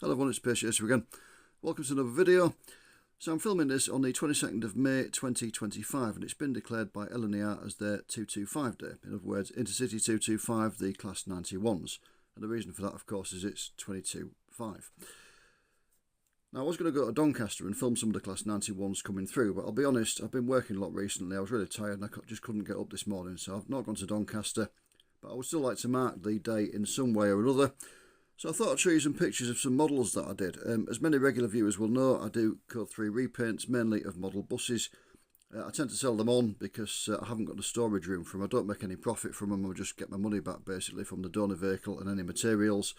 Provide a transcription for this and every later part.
Hello everyone, it's Patience here again. Welcome to another video. So I'm filming this on the 22nd of May 2025 and it's been declared by LNER as their 225 day. In other words, Intercity 225, the Class 91s. And the reason for that, of course, is it's 22.5. Now I was going to go to Doncaster and film some of the Class 91s coming through, but I'll be honest, I've been working a lot recently. I was really tired and I just couldn't get up this morning, so I've not gone to Doncaster. But I would still like to mark the day in some way or another. So I thought I'd show you some pictures of some models that I did. As many regular viewers will know, I do code 3 repaints, mainly of model buses. I tend to sell them on because I haven't got the storage room for them. I don't make any profit from them, I just get my money back basically from the donor vehicle and any materials.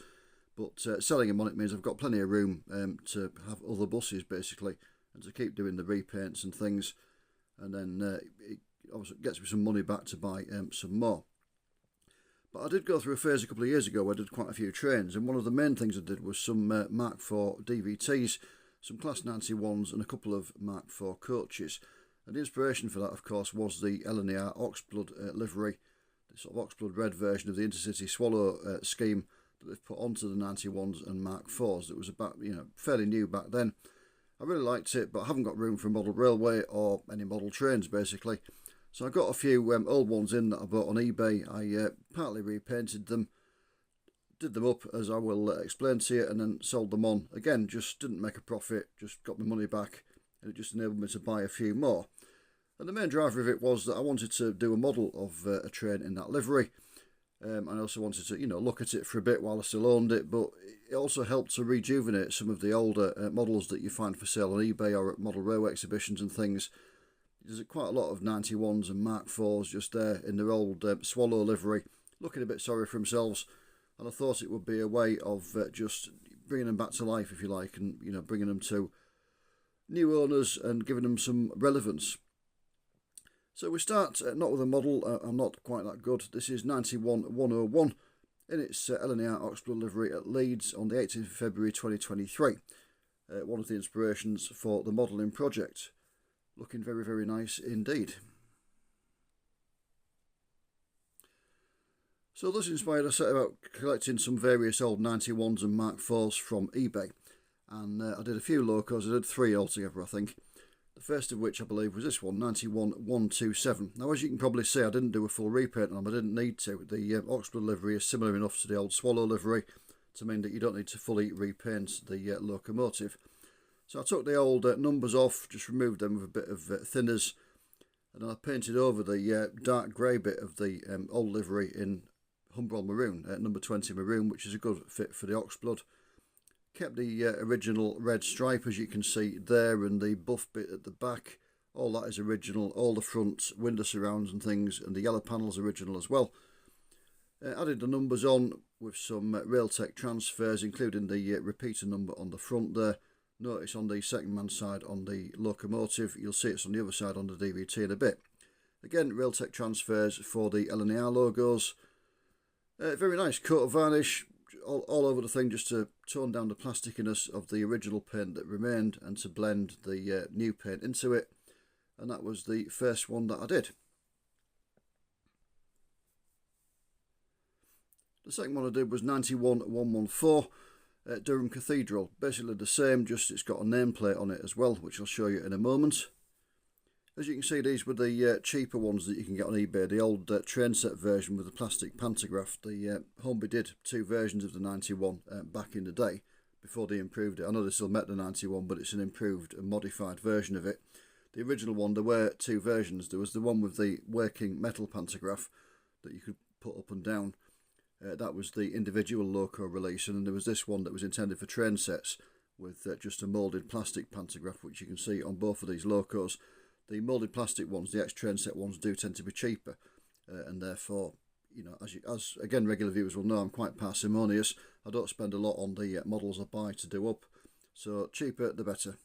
But selling them on it means I've got plenty of room to have other buses basically, and to keep doing the repaints and things. And then it obviously gets me some money back to buy some more. But I did go through a phase a couple of years ago where I did quite a few trains, and one of the main things I did was some mk4 DVTs, some Class 91s and a couple of mk4 coaches. And the inspiration for that, of course, was the LNER Oxblood livery, the sort of Oxblood red version of the Intercity Swallow scheme that they've put onto the 91s and mk4s. That was about, fairly new back then. I really liked it, but I haven't got room for a model railway or any model trains basically. So I got a few old ones in that I bought on eBay. I partly repainted them, did them up as I will explain to you, and then sold them on. Again, just didn't make a profit, just got my money back, and it just enabled me to buy a few more. And the main driver of it was that I wanted to do a model of a train in that livery. And I also wanted to, look at it for a bit while I still owned it, but it also helped to rejuvenate some of the older models that you find for sale on eBay or at model railway exhibitions and things. There's quite a lot of 91s and mk4s just there in their old Swallow livery, looking a bit sorry for themselves, and I thought it would be a way of just bringing them back to life, if you like, and bringing them to new owners and giving them some relevance. So we start not with a model, I'm not quite that good. This is 91101 in its LNER Oxblood livery at Leeds on the 18th of February 2023. One of the inspirations for the modelling project. Looking very, very nice indeed. So this inspired, I set about collecting some various old 91s and mk4s from eBay. And I did a few locos, I did 3 altogether I think. The first of which I believe was this one, 91127. Now as you can probably see, I didn't do a full repaint on them, I didn't need to. The Oxblood livery is similar enough to the old Swallow livery to mean that you don't need to fully repaint the locomotive. So I took the old numbers off, just removed them with a bit of thinners, and then I painted over the dark grey bit of the old livery in Humbrol Maroon, number 20 Maroon, which is a good fit for the Oxblood. Kept the original red stripe, as you can see there, and the buff bit at the back. All that is original, all the front window surrounds and things, and the yellow panels original as well. Added the numbers on with some Railtech transfers, including the repeater number on the front there. Notice on the second man side on the locomotive, you'll see it's on the other side on the DVT in a bit. Again, Railtech transfers for the LNER logos. Very nice coat of varnish all over the thing, just to tone down the plastickiness of the original paint that remained and to blend the new paint into it. And that was the first one that I did. The second one I did was 91114. Durham Cathedral, basically the same, just it's got a nameplate on it as well, which I'll show you in a moment. As you can see, these were the cheaper ones that you can get on eBay, the old train set version with the plastic pantograph. The Hornby did 2 versions of the 91 back in the day, before they improved it. I know they still met the 91, but it's an improved and modified version of it. The original one, there were 2 versions. There was the one with the working metal pantograph that you could put up and down. That was the individual loco release, and then there was this one that was intended for train sets with just a moulded plastic pantograph, which you can see on both of these locos. The moulded plastic ones, the ex-train set ones, do tend to be cheaper, and therefore, as again regular viewers will know, I'm quite parsimonious. I don't spend a lot on the models I buy to do up, so cheaper the better.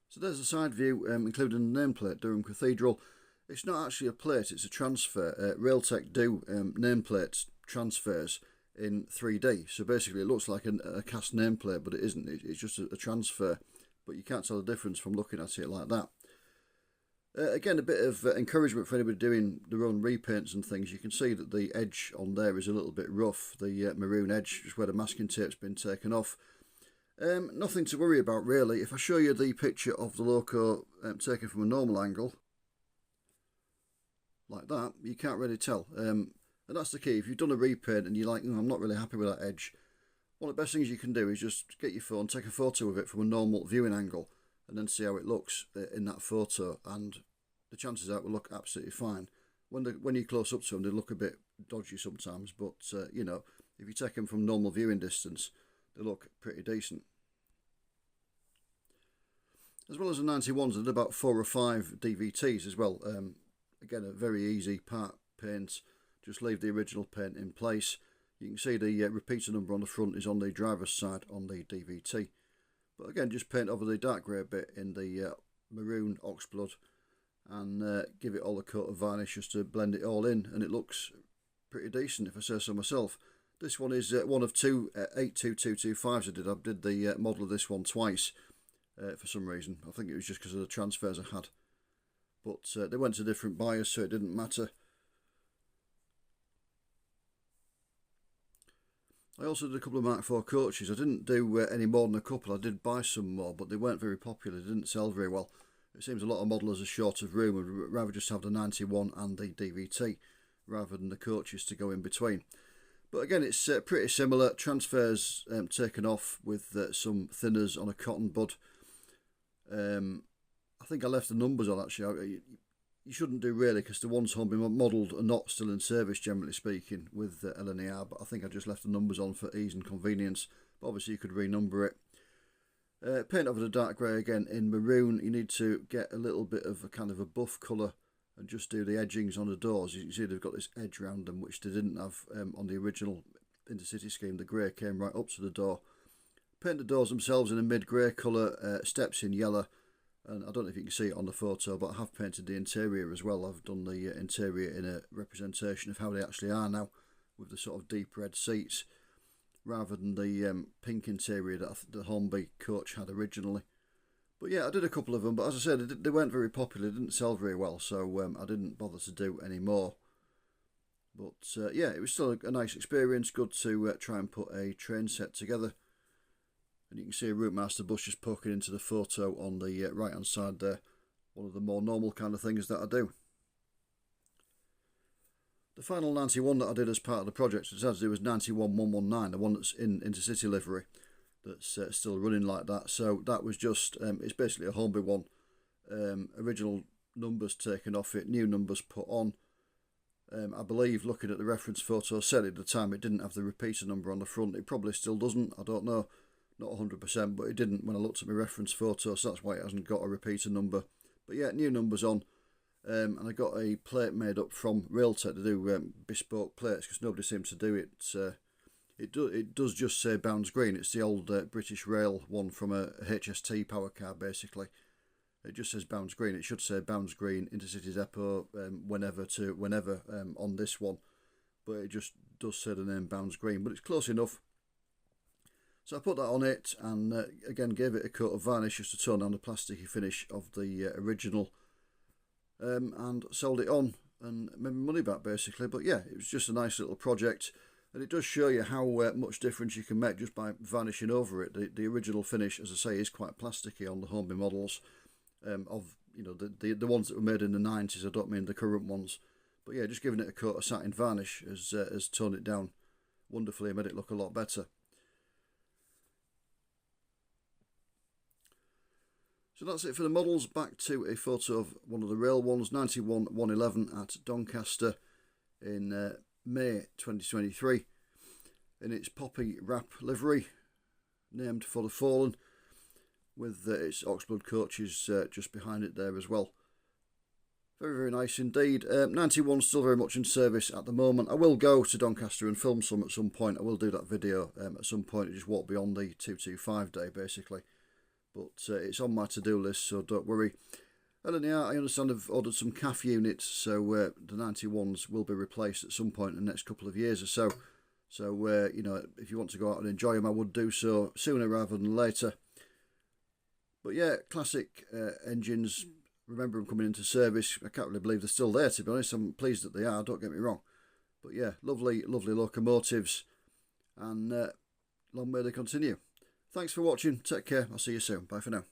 So there's a side view, including the nameplate, Durham Cathedral. It's not actually a plate, it's a transfer. Railtech do nameplate transfers in 3D. So basically it looks like a cast nameplate, but it isn't. It's just a transfer. But you can't tell the difference from looking at it like that. Again, a bit of encouragement for anybody doing their own repaints and things. You can see that the edge on there is a little bit rough, the maroon edge, just where the masking tape's been taken off. Nothing to worry about really. If I show you the picture of the loco taken from a normal angle, like that, you can't really tell. And that's the key. If you've done a repaint and you're like, I'm not really happy with that edge, one of the best things you can do is just get your phone, take a photo of it from a normal viewing angle, and then see how it looks in that photo, and the chances are it will look absolutely fine. When you close up to them, they look a bit dodgy sometimes, but you know, if you take them from normal viewing distance, they look pretty decent. As well as the 91s, I did about 4 or 5 DVTs as well. Again, a very easy part paint. Just leave the original paint in place. You can see the repeater number on the front is on the driver's side on the DVT. But again, just paint over the dark grey bit in the maroon oxblood and give it all a coat of varnish just to blend it all in, and it looks pretty decent if I say so myself. This one is one of two 82225s I did. I did the model of this one twice for some reason. I think it was just because of the transfers I had. But they went to different buyers, so it didn't matter. I also did a couple of Mark 4 coaches. I didn't do any more than a couple. I did buy some more, but they weren't very popular. They didn't sell very well. It seems a lot of modelers are short of room and would rather just have the 91 and the DVT rather than the coaches to go in between. But again, it's pretty similar. Transfers taken off with some thinners on a cotton bud. I think I left the numbers on actually. You shouldn't do really, because the ones home been modelled are not still in service, generally speaking, with LNER, but I think I just left the numbers on for ease and convenience. But obviously you could renumber it. Paint over the dark grey again in maroon. You need to get a little bit of a kind of a buff colour and just do the edgings on the doors. You can see they've got this edge around them, which they didn't have on the original Intercity scheme. The grey came right up to the door. Paint the doors themselves in a mid-grey colour, steps in yellow. And I don't know if you can see it on the photo, but I have painted the interior as well. I've done the interior in a representation of how they actually are now, with the sort of deep red seats, rather than the pink interior that the Hornby coach had originally. But yeah, I did a couple of them, but as I said, they weren't very popular, they didn't sell very well, so I didn't bother to do any more. But yeah, it was still a nice experience, good to try and put a train set together. And you can see a Routemaster bush just poking into the photo on the right hand side there. One of the more normal kind of things that I do. The final 91 that I did as part of the project, which I had to do, was 91119, the one that's in Intercity livery, that's still running like that. So that was just, it's basically a Hornby one. Original numbers taken off it, new numbers put on. I believe, looking at the reference photo, said at the time it didn't have the repeater number on the front. It probably still doesn't, I don't know. Not 100%, but it didn't when I looked at my reference photo, so that's why it hasn't got a repeater number. But yeah, new numbers on, and I got a plate made up from Railtech to do bespoke plates, because nobody seems to do it. It does just say Bounds Green. It's the old British Rail one from a HST power car, basically. It just says Bounds Green. It should say Bounds Green, Intercity Depot, whenever to whenever on this one. But it just does say the name Bounds Green, but it's close enough. So I put that on it, and again gave it a coat of varnish just to tone down the plasticky finish of the original, and sold it on and made my money back basically. But yeah, it was just a nice little project, and it does show you how much difference you can make just by varnishing over it. The original finish, as I say, is quite plasticky on the Hornby models, of the ones that were made in the 90s. I don't mean the current ones, but yeah, just giving it a coat of satin varnish has toned it down wonderfully and made it look a lot better. So that's it for the models. Back to a photo of one of the rail ones, 91111 at Doncaster in May 2023, in its poppy wrap livery, named for the fallen, with its oxblood coaches just behind it there as well. Very, very nice indeed. 91 still very much in service at the moment. I will go to Doncaster and film some at some point. I will do that video at some point. It just won't be on the 225 day basically. But it's on my to-do list, so don't worry. LNER, I understand, have ordered some CAF units, so the 91s will be replaced at some point in the next couple of years or so. So, you know, if you want to go out and enjoy them, I would do so sooner rather than later. But yeah, classic engines, remember them coming into service. I can't really believe they're still there, to be honest. I'm pleased that they are, don't get me wrong. But yeah, lovely, lovely locomotives, and long may they continue. Thanks for watching. Take care. I'll see you soon. Bye for now.